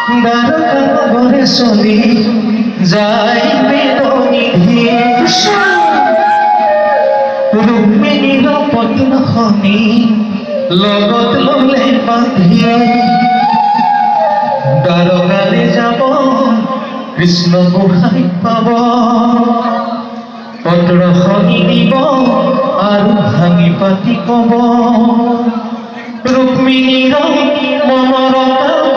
দ্বাৰকানগৰে চলি যাই বেদনিধি ৰুক্মিণীৰ পদ্মখনি লগত ললে বান্ধি দ্বাৰকালে যাব কৃষ্ণ গোসাঁই পাব পত্ৰখনি দিব আৰু ভাঙি পাতি কব ৰুক্মিণীৰ মনৰ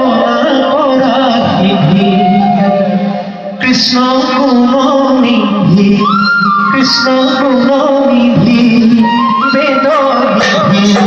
কামনা কৰা সিদ্ধি কৃষ্ণ গুণনিধি কৃষ্ণ গুণনিধি বেদনিধি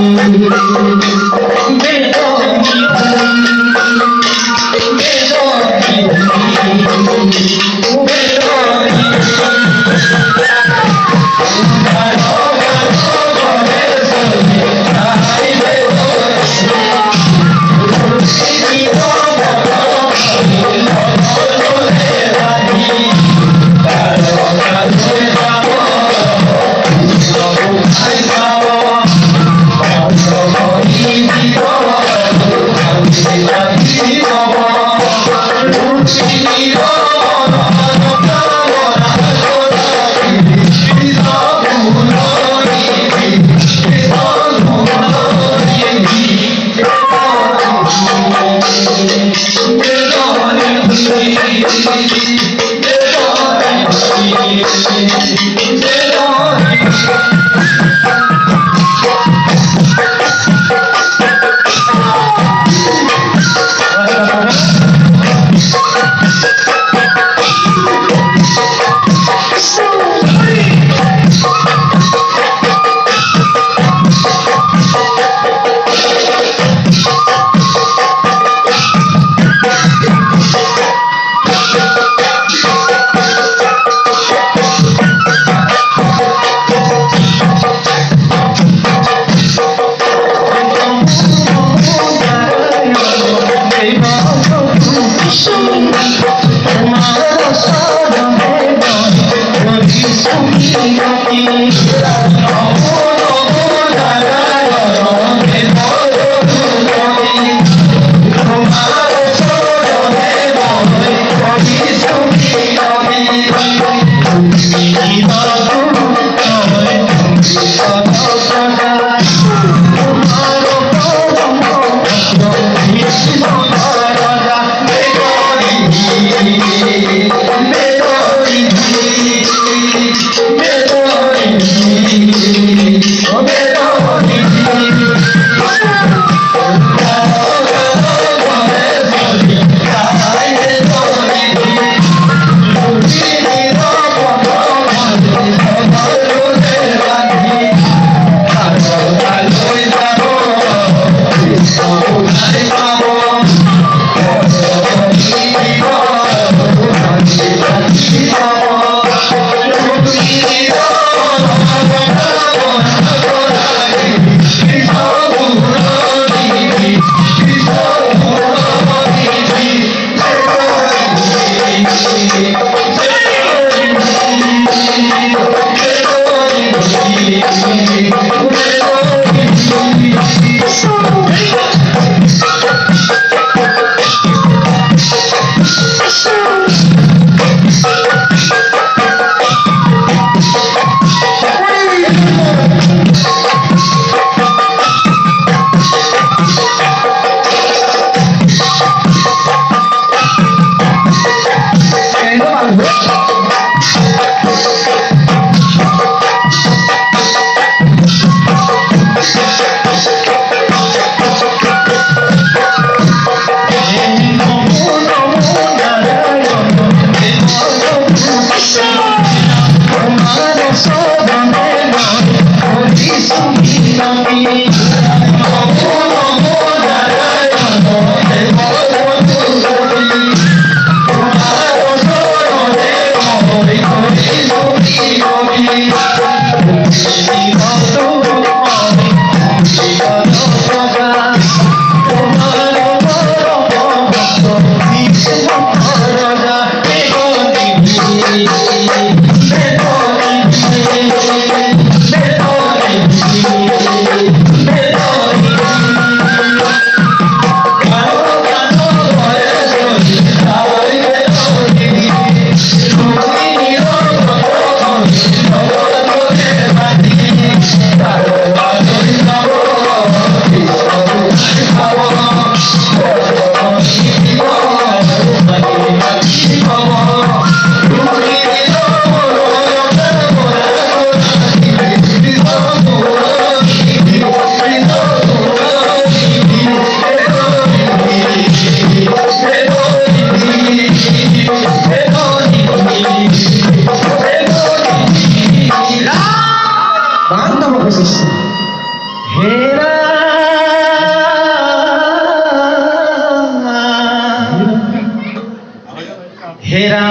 হেৰা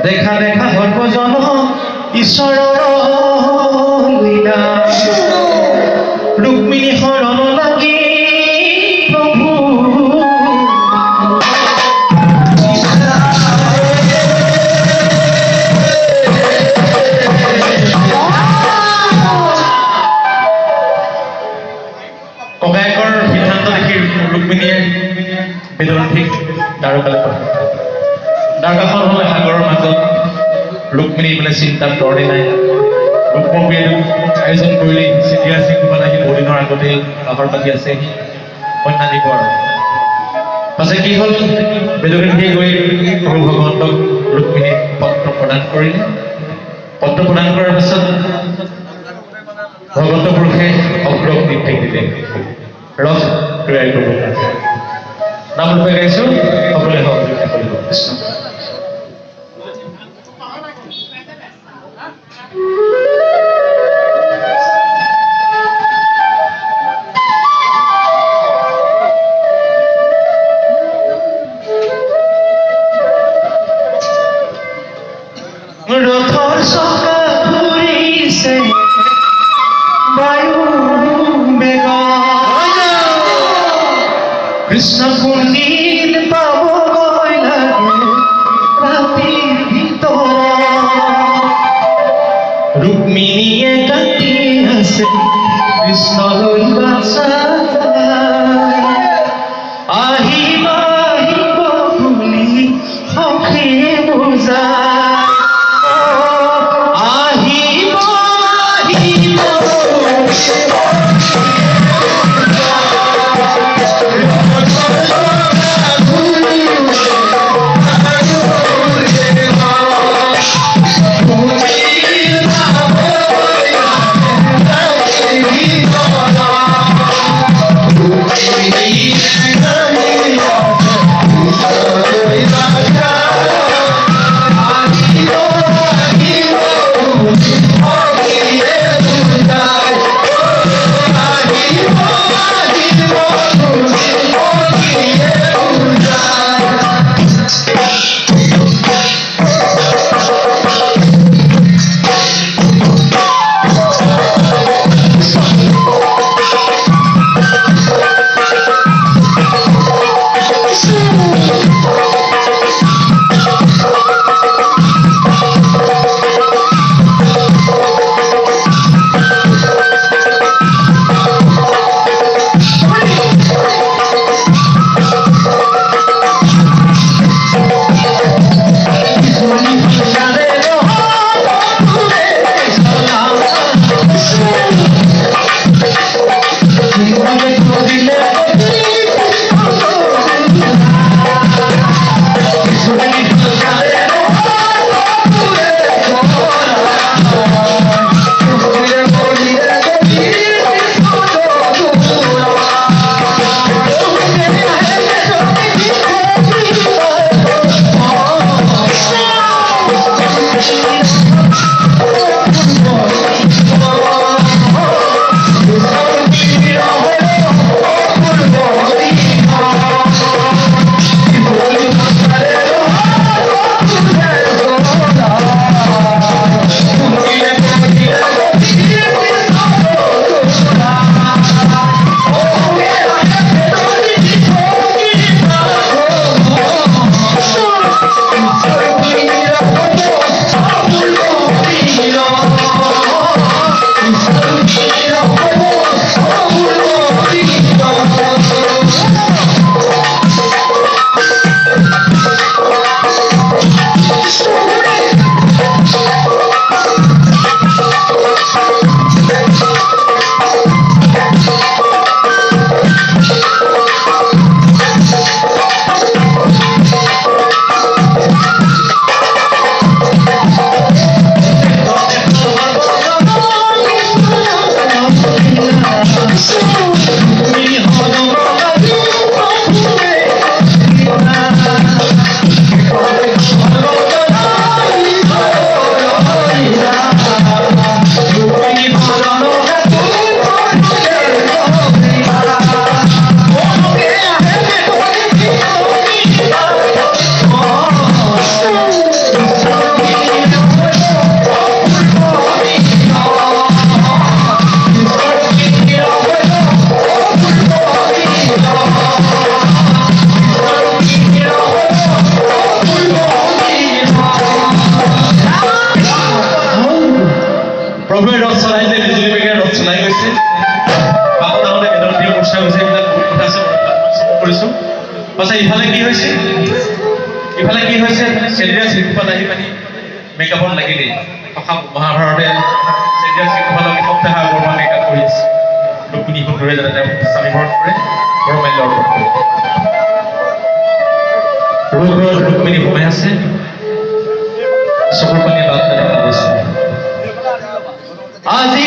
দেখা দেখা সৰ্বজন ঈশ্বৰৰ লীলা ৰুক্মিণী শৰণ লাগি প্ৰভু ককায়েকৰ সিদ্ধান্ত দেখি ৰুক্মিণীয়ে বেদৰথীক দ্বাৰকাখন হ'লে সাগৰৰ মাজত ৰুক্মিণী বোলে চিন্তাত তৰণি নাই ৰুক্মবীয়ে আয়োজন কৰিলে চিঠিয়া চিঠিমান আহি বহুদিনৰ আগতেই কাষৰ পাতি আছে কন্যা দিব আৰু পাছে কি হ'ল বেদৰথীয়ে গৈ প্ৰভু ভগৱন্তক ৰুক্মিণীক পত্ৰ প্ৰদান কৰিলে পত্ৰ প্ৰদান কৰাৰ পিছত ভগৱন্ত পুৰুষে অগ্ৰক নিৰ্দেশ দিলে ৰথ তৈয়াৰ কৰিব লাগে নাম ৰূপে গাইছো সকলোৱে সহযোগিতা কৰিব কৃষ্ণ ৰথৰ চকা ঘূৰিছে বায়ু বেগত কৃষ্ণ কুণ্ডিল পাবগৈ লাগে ৰাতিৰ ভিতৰত ৰুক্মিণীয়ে কাটি আছে কৃষ্ণলৈ বাছা আহিব আহিব বুলি সখীয়ে বুজায় কৰিছোঁ পাছে ইফালে কি হৈছে চেলিয়া শিল্পত আহি পানি মেকআপত লাগিলেই মহাভাৰতে চেলিয়া শিল্পলক এসপ্তাহ আগৰ পৰা মেকআপ কৰি আছে ৰুক্মিণী সুন্দৰে যাতে তেওঁ স্বামী ঘৰত কৰে বৰমাল্য অৰ্পণ কৰে ৰোগৰ ৰুক্মিণী সোমাই আছে চকুৰ পানী বাদ দেখা গৈছে আজি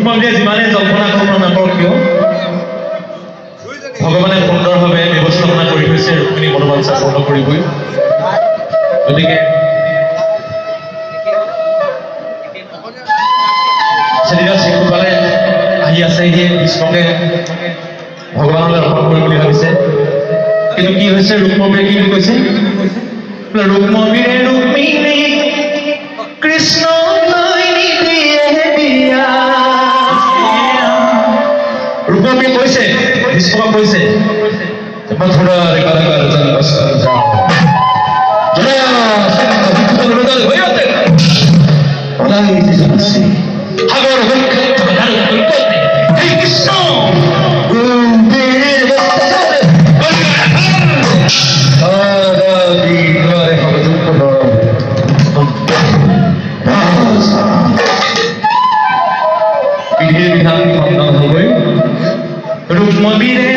ৰুক্মণীয়ে যিমানে জল্পনা কল্পনা নকৰক কিয় ভগৱানে সুন্দৰভাৱে ব্যৱস্থাপনা কৰি থৈছে ৰুক্মিণী মনোবাঞ্ছা পূৰ্ণ কৰিবই গতিকে চেলিয়া শিশুপালে আহি আছে কৃষ্ণকে ভগৱানলৈ অৰ্পণ কৰিম বুলি ভাবিছে কিন্তু কি হৈছে ৰুক্মবীৰে কি বুলি কৈছে ৰুক্মবীৰে ৰুক্মিণী কৃষ্ণ ৰুক্মবীৰে কৈছে ভীষ্মক কৈছে মথুৰাৰে কাৰাগাৰ জন্মস্থান যাও সাগৰ কৃষ্ণ ৰুক্মবীৰে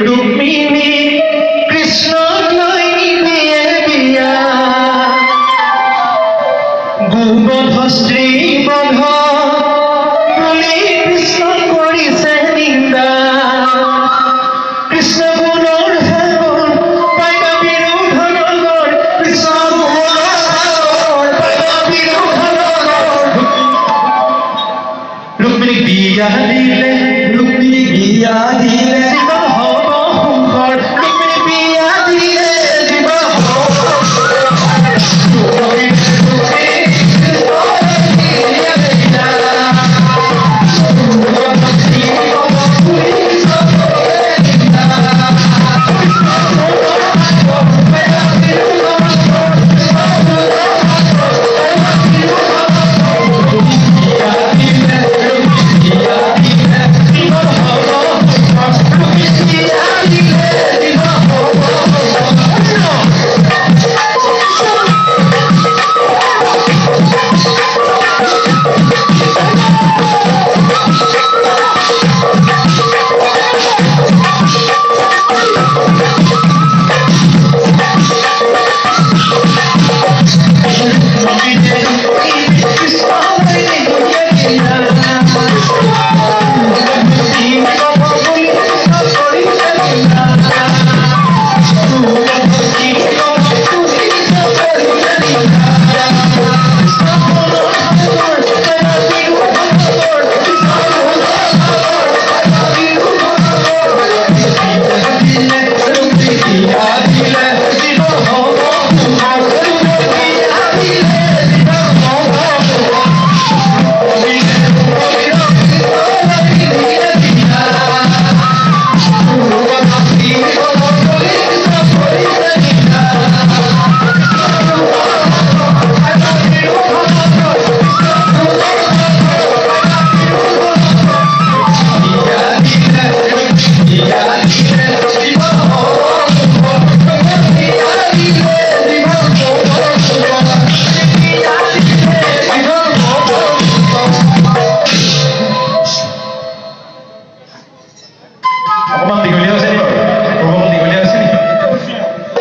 ৰুক্মিণী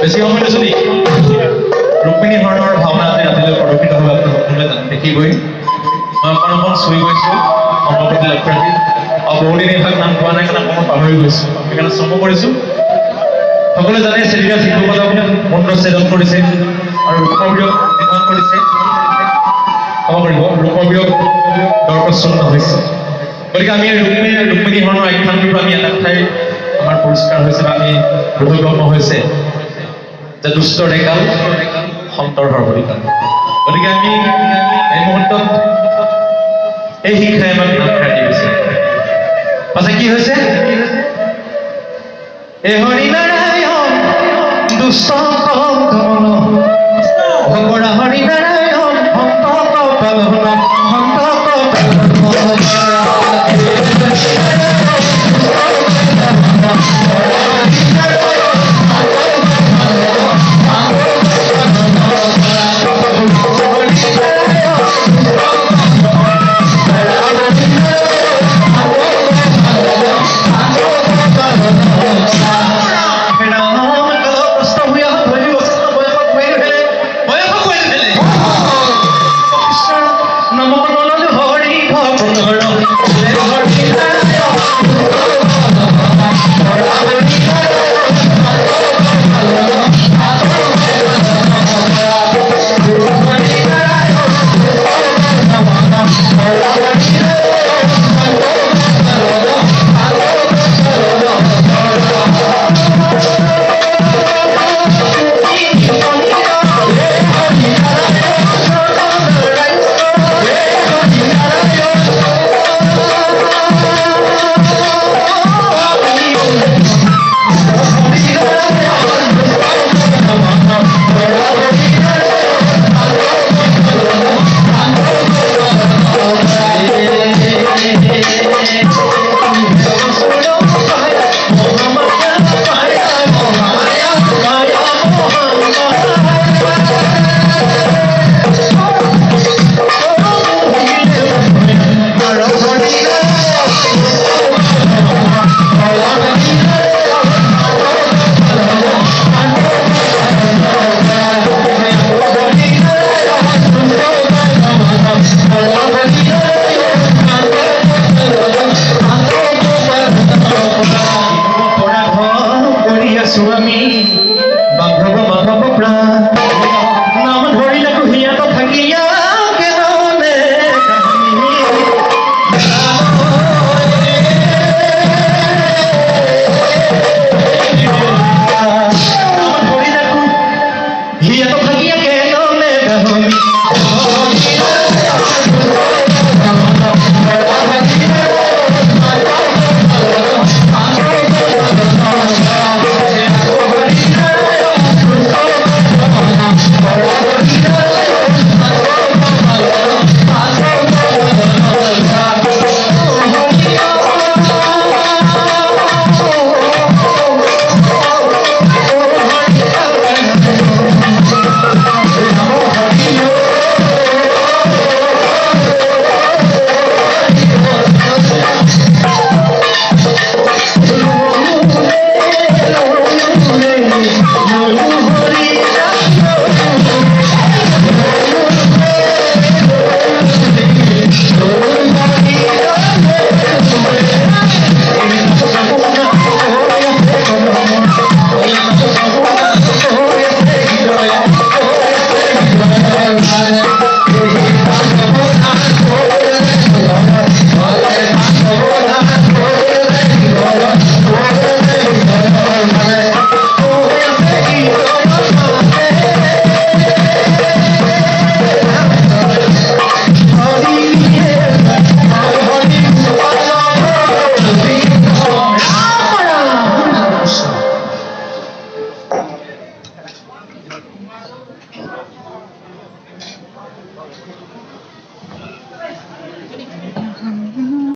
বেছি সময় লৈছো নেকি ৰুক্মিণী হৰণৰ ভাওনা আজি ৰাতিলৈ প্ৰদৰ্শিত হ'ব আপোনালোকে দেখিবই মই অকণ চুই গৈছোঁ সময়ৰ প্ৰতি লক্ষ্য ৰাখি আৰু বহুদিন এইভাগ নাম পোৱা নাই কাৰণে অকণমান পাহৰি গৈছোঁ সেইকাৰণে চমু কৰিছোঁ সকলোৱে জানে চেলিকা শিশুসকলক মন্ত্ৰচ্ছেদন কৰিছে আৰু ৰূপবিয়োগ নিধন কৰিছে ক্ষমা কৰিব ৰূপবিয়োগ দৰ্পচ্ছন্ন হৈছে গতিকে আমি ৰুক্মিণী হৰণৰ আখ্যান কৰিব আমি এটা কথাই আমাৰ পৰিষ্কাৰ হৈছে বা আমি বোধগম্য হৈছে যে দুষ্ট ডেকাল সন্তৰ সৰ্বদিকাল গতিকে আমি এই মুহূৰ্তত এই শিক্ষাই আমাক নাম কাটি গৈছে পাছে কি হৈছে এ হৰিনাৰায়ণ দুষ্ট দমন ভগৰা হৰিনাৰায়ণ সন্ত পালন Thank you.